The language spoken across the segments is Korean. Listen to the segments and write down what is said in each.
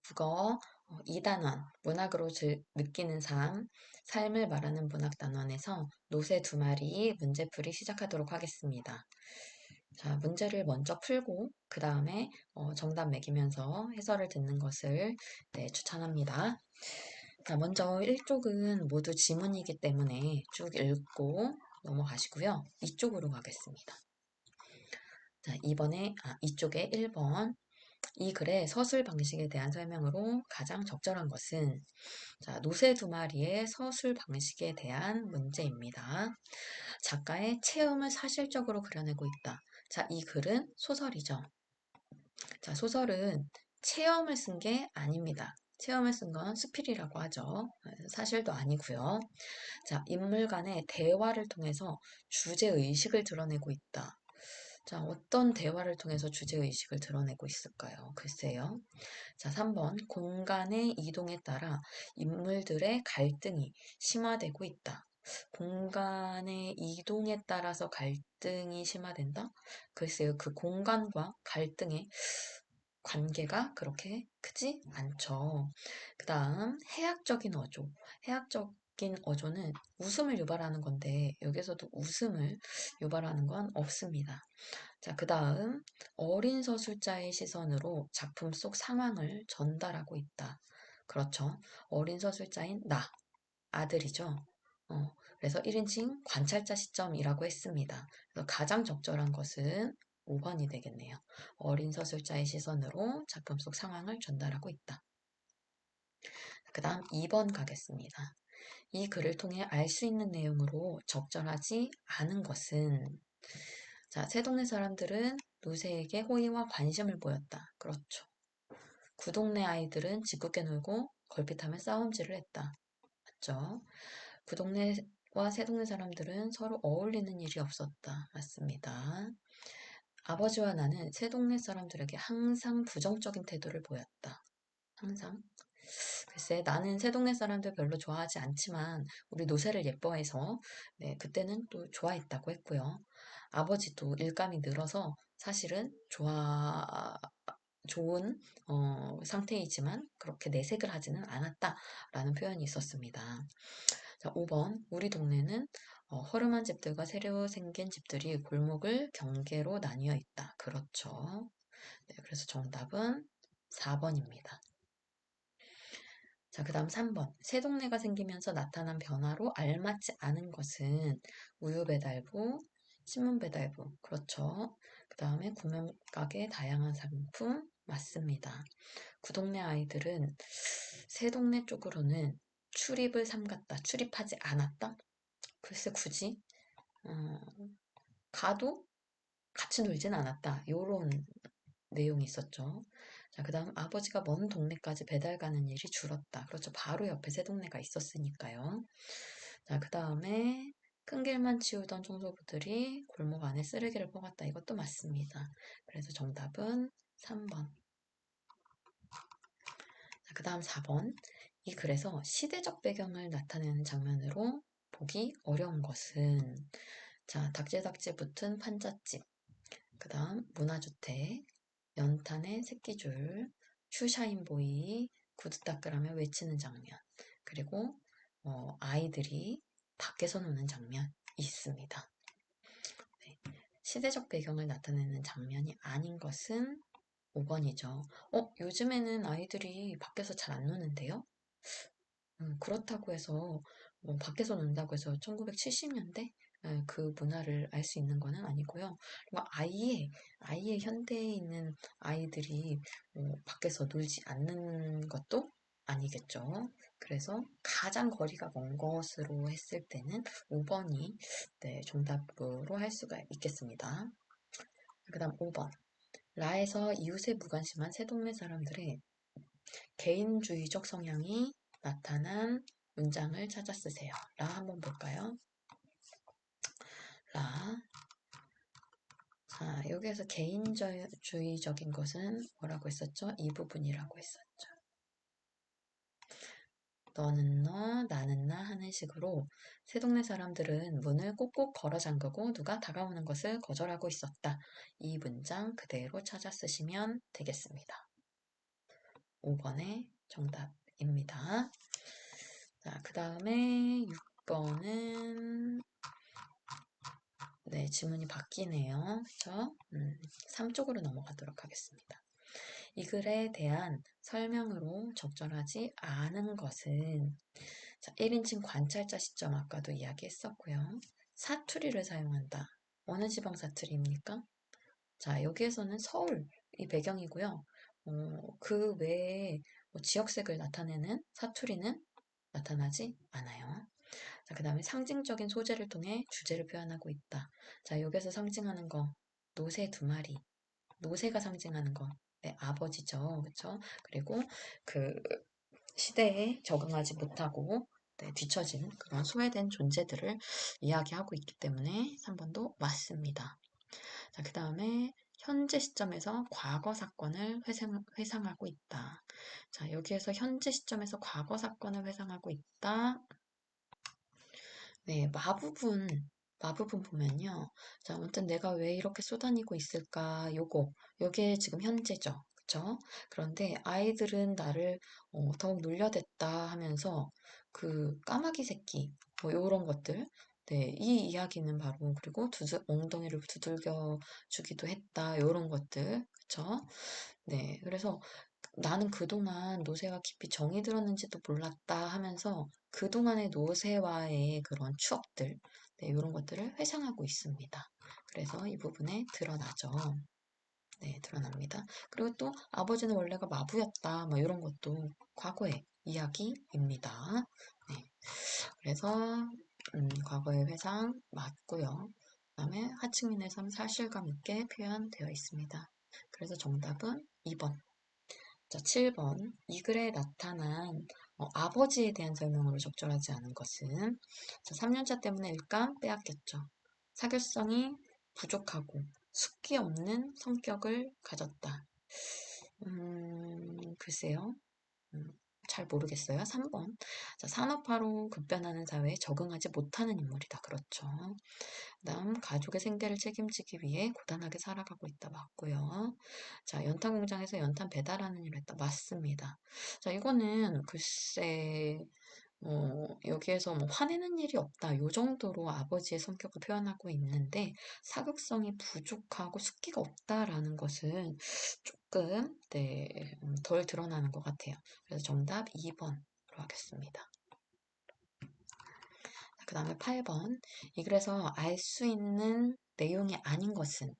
국어 2단원 문학으로 느끼는 삶을 말하는 문학 단원에서 노새 두 마리 문제풀이 시작하도록 하겠습니다. 자, 문제를 먼저 풀고 그 다음에 정답 매기면서 해설을 듣는 것을 추천합니다. 자, 먼저 1쪽은 모두 지문이기 때문에 쭉 읽고 넘어가시고요. 2쪽으로 가겠습니다. 자, 이쪽에 1번. 이 글의 서술 방식에 대한 설명으로 가장 적절한 것은, 자, 노새 두 마리의 서술 방식에 대한 문제입니다. 작가의 체험을 사실적으로 그려내고 있다. 자, 이 글은 소설이죠. 자, 소설은 체험을 쓴 게 아닙니다. 체험을 쓴 건 수필이라고 하죠. 사실도 아니고요. 자, 인물 간의 대화를 통해서 주제의식을 드러내고 있다. 자, 어떤 대화를 통해서 주제의식을 드러내고 있을까요? 글쎄요. 자, 3번. 공간의 이동에 따라 인물들의 갈등이 심화되고 있다. 공간의 이동에 따라서 갈등이 심화된다? 글쎄요, 그 공간과 갈등의 관계가 그렇게 크지 않죠. 그 다음, 해학적인 어조. 해학적인 어조는 웃음을 유발하는 건데, 여기서도 웃음을 유발하는 건 없습니다. 자, 그 다음, 어린 서술자의 시선으로 작품 속 상황을 전달하고 있다. 그렇죠. 어린 서술자인 나, 아들이죠. 그래서 1인칭 관찰자 시점이라고 했습니다. 그래서 가장 적절한 것은 5번이 되겠네요. 어린 서술자의 시선으로 작품 속 상황을 전달하고 있다. 그 다음 2번 가겠습니다. 이 글을 통해 알 수 있는 내용으로 적절하지 않은 것은, 자, 새 동네 사람들은 노새에게 호의와 관심을 보였다. 그렇죠. 구 동네 아이들은 짓궂게 놀고 걸핏하며 싸움질을 했다. 맞죠? 구 동네와 새 동네 사람들은 서로 어울리는 일이 없었다. 맞습니다. 아버지와 나는 새 동네 사람들에게 항상 부정적인 태도를 보였다. 항상. 글쎄, 나는 새 동네 사람들 별로 좋아하지 않지만 우리 노새를 예뻐해서 그때는 또 좋아했다고 했고요. 아버지도 일감이 늘어서 사실은 좋은 상태이지만 그렇게 내색을 하지는 않았다라는 표현이 있었습니다. 자, 5번. 우리 동네는 허름한 집들과 새로 생긴 집들이 골목을 경계로 나뉘어 있다. 그렇죠. 네, 그래서 정답은 4번입니다. 자, 그 다음 3번. 새 동네가 생기면서 나타난 변화로 알맞지 않은 것은 우유 배달부, 신문 배달부. 그렇죠. 그 다음에 구명가게 다양한 상품. 맞습니다. 구 동네 아이들은 새 동네 쪽으로는 출입을 삼갔다. 출입하지 않았다? 글쎄 굳이 어, 가도 같이 놀진 않았다. 요런 내용이 있었죠. 자, 그 다음 아버지가 먼 동네까지 배달 가는 일이 줄었다. 그렇죠. 바로 옆에 새 동네가 있었으니까요. 자, 그 다음에 큰 길만 치우던 청소부들이 골목 안에 쓰레기를 퍼갔다. 이것도 맞습니다. 그래서 정답은 3번. 자, 그 다음 4번. 이 글에서 시대적 배경을 나타내는 장면으로 보기 어려운 것은, 자, 닥지닥지 붙은 판잣집, 그 다음 문화주택, 연탄의 새끼줄, 슈샤인보이, 구두 닦으라며 외치는 장면, 그리고 아이들이 밖에서 노는 장면이 있습니다. 네. 시대적 배경을 나타내는 장면이 아닌 것은 5번이죠. 요즘에는 아이들이 밖에서 잘 안 노는데요? 그렇다고 해서 밖에서 논다고 해서 1970년대 그 문화를 알 수 있는 거는 아니고요. 그리고 아예 현대에 있는 아이들이 밖에서 놀지 않는 것도 아니겠죠. 그래서 가장 거리가 먼 것으로 했을 때는 5번이 정답으로 할 수가 있겠습니다. 그 다음 5번. 라에서 이웃에 무관심한 새동네 사람들의 개인주의적 성향이 나타난 문장을 찾아 쓰세요. 라 한번 볼까요? 라. 자, 여기에서 개인주의적인 것은 뭐라고 했었죠? 이 부분이라고 했었죠. 너는 너, 나는 나 하는 식으로 새 동네 사람들은 문을 꼭꼭 걸어 잠그고 누가 다가오는 것을 거절하고 있었다. 이 문장 그대로 찾아 쓰시면 되겠습니다. 5번의 정답입니다. 자, 그 다음에 6번은 네, 지문이 바뀌네요. 그쵸? 3쪽으로 넘어가도록 하겠습니다. 이 글에 대한 설명으로 적절하지 않은 것은 자, 1인칭 관찰자 시점 아까도 이야기했었고요. 사투리를 사용한다. 어느 지방 사투리입니까? 자, 여기에서는 서울이 배경이고요. 그 외에 뭐 지역색을 나타내는 사투리는 나타나지 않아요. 자, 그 다음에 상징적인 소재를 통해 주제를 표현하고 있다. 자, 여기서 상징하는 거, 노새 두 마리. 노새가 상징하는 거, 네, 아버지죠. 그쵸? 그리고 그 시대에 적응하지 못하고 네, 뒤처진 그런 소외된 존재들을 이야기하고 있기 때문에 3번도 맞습니다. 자, 그 다음에 현재 시점에서 과거 사건을 회상하고 있다. 자, 여기에서 현재 시점에서 과거 사건을 회상하고 있다. 네, 마부분 보면요. 자, 아무튼 내가 왜 이렇게 쏘다니고 있을까? 요게 지금 현재죠. 그쵸? 그런데 아이들은 나를 더욱 놀려댔다 하면서 그 까마귀 새끼, 뭐 요런 것들. 네, 이 이야기는 바로 그리고 엉덩이를 두들겨 주기도 했다. 요런 것들. 그쵸? 네, 그래서 나는 그동안 노새와 깊이 정이 들었는지도 몰랐다 하면서 그동안의 노새와의 그런 추억들, 네, 이런 것들을 회상하고 있습니다. 그래서 이 부분에 드러나죠. 네, 드러납니다. 그리고 또 아버지는 원래가 마부였다, 뭐 이런 것도 과거의 이야기입니다. 네, 그래서 과거의 회상 맞고요. 그 다음에 하층민의 삶 사실감 있게 표현되어 있습니다. 그래서 정답은 2번. 자, 7번. 이 글에 나타난 아버지에 대한 설명으로 적절하지 않은 것은 자, 3년차 때문에 일감 빼앗겼죠. 사교성이 부족하고 숙기 없는 성격을 가졌다. 글쎄요. 음, 잘 모르겠어요. 3번. 자, 산업화로 급변하는 사회에 적응하지 못하는 인물이다. 그렇죠. 그다음 가족의 생계를 책임지기 위해 고단하게 살아가고 있다. 맞고요. 자, 연탄 공장에서 연탄 배달하는 일을 했다. 맞습니다. 자, 이거는 글쎄 여기에서 뭐 화내는 일이 없다. 요 정도로 아버지의 성격을 표현하고 있는데 사극성이 부족하고 숙기가 없다라는 것은 조금 네, 덜 드러나는 것 같아요. 그래서 정답 2번으로 하겠습니다. 그 다음에 8번. 이 글에서 알 수 있는 내용이 아닌 것은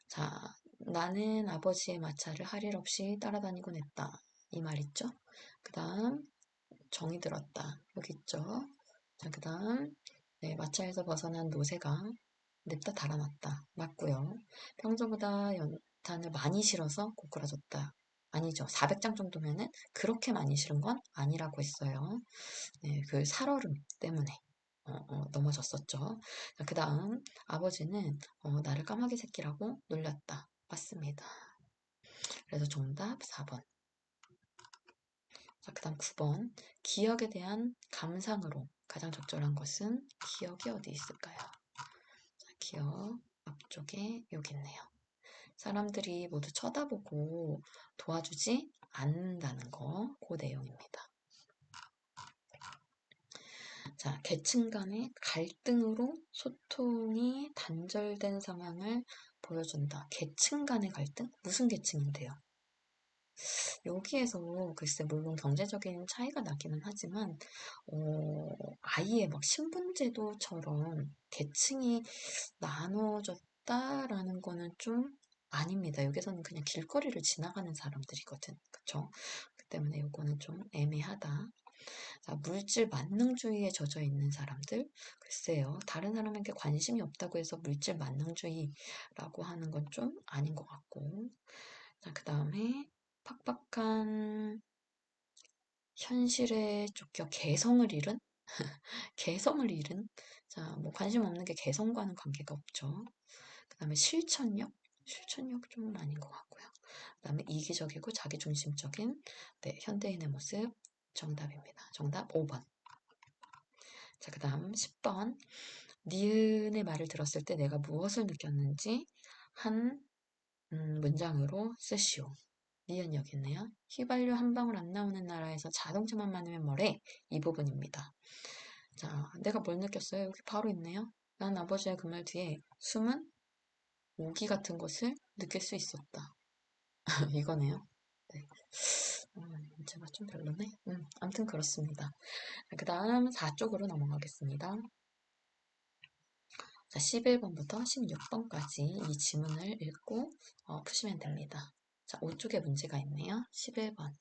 자, 나는 아버지의 마차를 할 일 없이 따라다니곤 했다. 이 말 있죠? 그 다음 정이 들었다. 여기 있죠? 자, 그 다음 네, 마차에서 벗어난 노새가 냅다 달아났다. 맞고요. 평소보다 연탄을 많이 실어서 고꾸라졌다. 아니죠. 400장 정도면은 그렇게 많이 실은 건 아니라고 했어요. 네, 그 살얼음 때문에 넘어졌었죠. 그 다음 아버지는 나를 까마귀 새끼라고 놀렸다. 맞습니다. 그래서 정답 4번. 자, 그 다음 9번. 기억에 대한 감상으로 가장 적절한 것은 기억이 어디 있을까요? 자, 기억 앞쪽에 여기 있네요. 사람들이 모두 쳐다보고 도와주지 않는다는 거, 그 내용입니다. 자, 계층 간의 갈등으로 소통이 단절된 상황을 보여준다. 계층 간의 갈등? 무슨 계층인데요? 여기에서 글쎄 물론 경제적인 차이가 나기는 하지만 아예 막 신분제도처럼 계층이 나눠졌다라는 거는 좀 아닙니다. 여기서는 그냥 길거리를 지나가는 사람들이거든. 그쵸? 그 때문에 이거는 좀 애매하다. 자, 물질 만능주의에 젖어 있는 사람들. 글쎄요, 다른 사람에게 관심이 없다고 해서 물질 만능주의라고 하는 건 좀 아닌 것 같고. 자, 그 다음에 팍팍한 현실에 쫓겨 개성을 잃은? 개성을 잃은? 자, 뭐 관심 없는 게 개성과는 관계가 없죠. 그 다음에 실천력? 실천력 좀 아닌 것 같고요. 그 다음에 이기적이고 자기중심적인 네, 현대인의 모습 정답입니다. 정답 5번. 자, 그 다음 10번. 니은의 말을 들었을 때 내가 무엇을 느꼈는지 한 문장으로 쓰시오. 니은 여기 있네요. 휘발유 한 방울 안 나오는 나라에서 자동차만 많으면 뭐래? 이 부분입니다. 자, 내가 뭘 느꼈어요? 여기 바로 있네요. 난 아버지의 그 말 뒤에 숨은 오기 같은 것을 느낄 수 있었다. 이거네요. 네. 문제가 좀 별로네. 아무튼 그렇습니다. 그 다음 4쪽으로 넘어가겠습니다. 자, 11번부터 16번까지 이 지문을 읽고 푸시면 됩니다. 자, 5쪽에 문제가 있네요. 11번.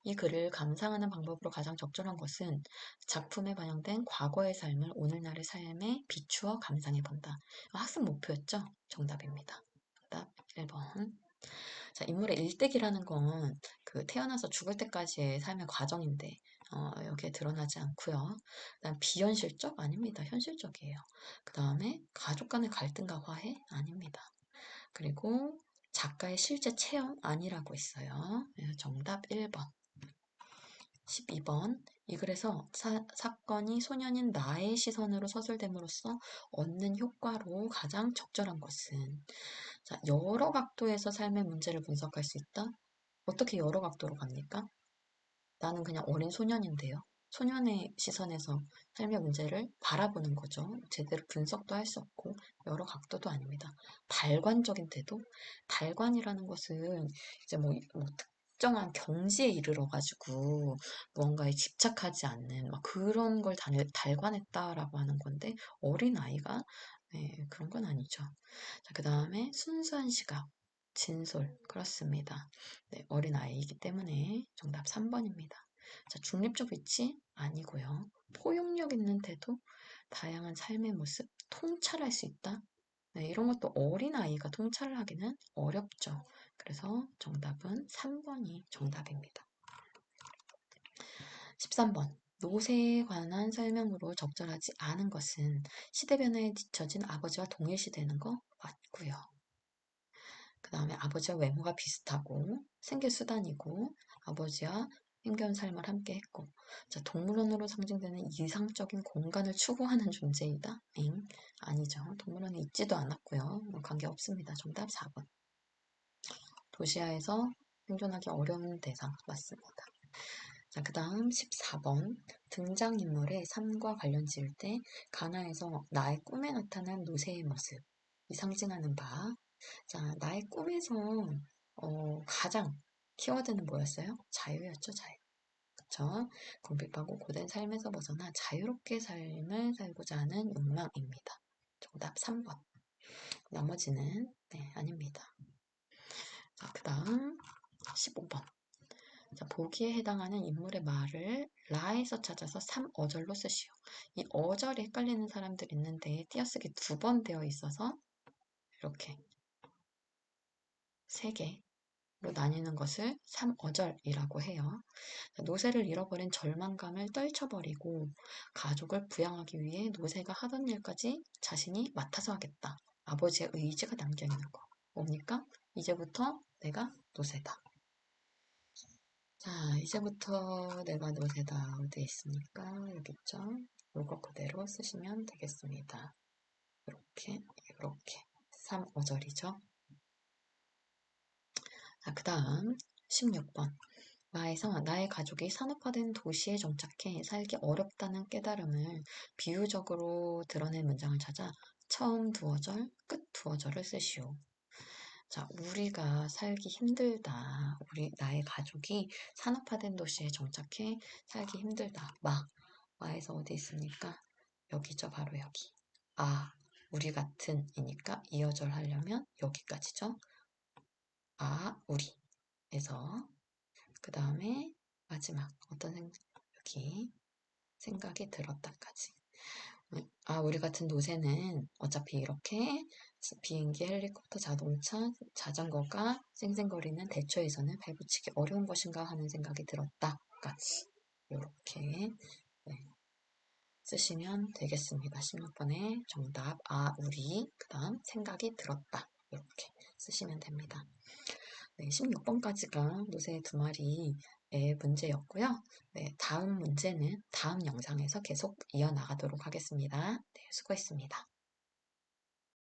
이 글을 감상하는 방법으로 가장 적절한 것은 작품에 반영된 과거의 삶을 오늘날의 삶에 비추어 감상해 본다. 학습 목표였죠? 정답입니다. 정답 1번. 자, 인물의 일대기라는 건 그 태어나서 죽을 때까지의 삶의 과정인데 여기에 드러나지 않고요. 그다음 비현실적? 아닙니다. 현실적이에요. 그 다음에 가족 간의 갈등과 화해? 아닙니다. 그리고 작가의 실제 체험? 아니라고 있어요. 정답 1번. 12번. 이 글에서 사건이 소년인 나의 시선으로 서술됨으로써 얻는 효과로 가장 적절한 것은 자, 여러 각도에서 삶의 문제를 분석할 수 있다? 어떻게 여러 각도로 갑니까? 나는 그냥 어린 소년인데요. 소년의 시선에서 삶의 문제를 바라보는 거죠. 제대로 분석도 할 수 없고 여러 각도도 아닙니다. 달관적인 태도? 달관이라는 것은 이제 뭐 특정한 경지에 이르러 가지고 무언가에 집착하지 않는 막 그런 걸 달관했다라고 하는 건데 어린 아이가 네, 그런 건 아니죠. 자, 그 다음에 순수한 시각, 진솔 그렇습니다. 네, 어린 아이이기 때문에 정답 3번입니다. 자, 중립적 위치? 아니고요. 포용력 있는 태도? 다양한 삶의 모습? 통찰할 수 있다? 네, 이런 것도 어린아이가 통찰을 하기는 어렵죠. 그래서 정답은 3번이 정답입니다. 13번. 노세에 관한 설명으로 적절하지 않은 것은 시대 변화에 뒤처진 아버지와 동일시되는 거 맞고요. 그 다음에 아버지와 외모가 비슷하고 생계 수단이고 아버지와 힘겨운 삶을 함께 했고 자, 동물원으로 상징되는 이상적인 공간을 추구하는 존재이다? 아니죠. 동물원에 있지도 않았고요. 관계없습니다. 정답 4번. 도시화에서 생존하기 어려운 대상 맞습니다. 자, 그 다음 14번. 등장인물의 삶과 관련 지을 때 가나에서 나의 꿈에 나타난 노새의 모습 이 상징하는 바 자, 나의 꿈에서 가장 키워드는 뭐였어요? 자유였죠, 자유. 그쵸? 궁핍하고 고된 삶에서 벗어나 자유롭게 삶을 살고자 하는 욕망입니다. 정답 3번. 나머지는 네, 아닙니다. 자, 그 다음 15번. 자, 보기에 해당하는 인물의 말을 라에서 찾아서 3어절로 쓰시오. 이 어절이 헷갈리는 사람들이 있는데 띄어쓰기 2번 되어 있어서 이렇게 3개 로 나뉘는 것을 3어절이라고 해요. 노새를 잃어버린 절망감을 떨쳐버리고 가족을 부양하기 위해 노새가 하던 일까지 자신이 맡아서 하겠다. 아버지의 의지가 담겨있는 거. 뭡니까? 이제부터 내가 노새다. 자, 이제부터 내가 노새다. 어디에 있습니까? 여기 있죠? 이거 그대로 쓰시면 되겠습니다. 이렇게, 이렇게. 3어절이죠. 자, 그 다음 16번. 마에서 나의 가족이 산업화된 도시에 정착해 살기 어렵다는 깨달음을 비유적으로 드러낸 문장을 찾아 처음 2어절, 끝 2어절을 쓰시오. 자, 우리가 살기 힘들다. 나의 가족이 산업화된 도시에 정착해 살기 힘들다. 마에서 어디 있습니까? 여기죠, 바로 여기. 아, 우리 같은 이니까 2어절 하려면 여기까지죠. 아, 우리에서 그 다음에 마지막 여기 생각이 들었다까지. 아, 우리 같은 노새는 어차피 이렇게 비행기, 헬리콥터, 자동차, 자전거가 쌩쌩거리는 대처에서는 발붙이기 어려운 것인가 하는 생각이 들었다까지. 이렇게 네, 쓰시면 되겠습니다. 16번에 정답, 아, 우리, 그 다음 생각이 들었다. 이렇게 쓰시면 됩니다. 네, 16번까지가 노새 2마리의 문제였고요. 네, 다음 문제는 다음 영상에서 계속 이어나가도록 하겠습니다. 네, 수고했습니다.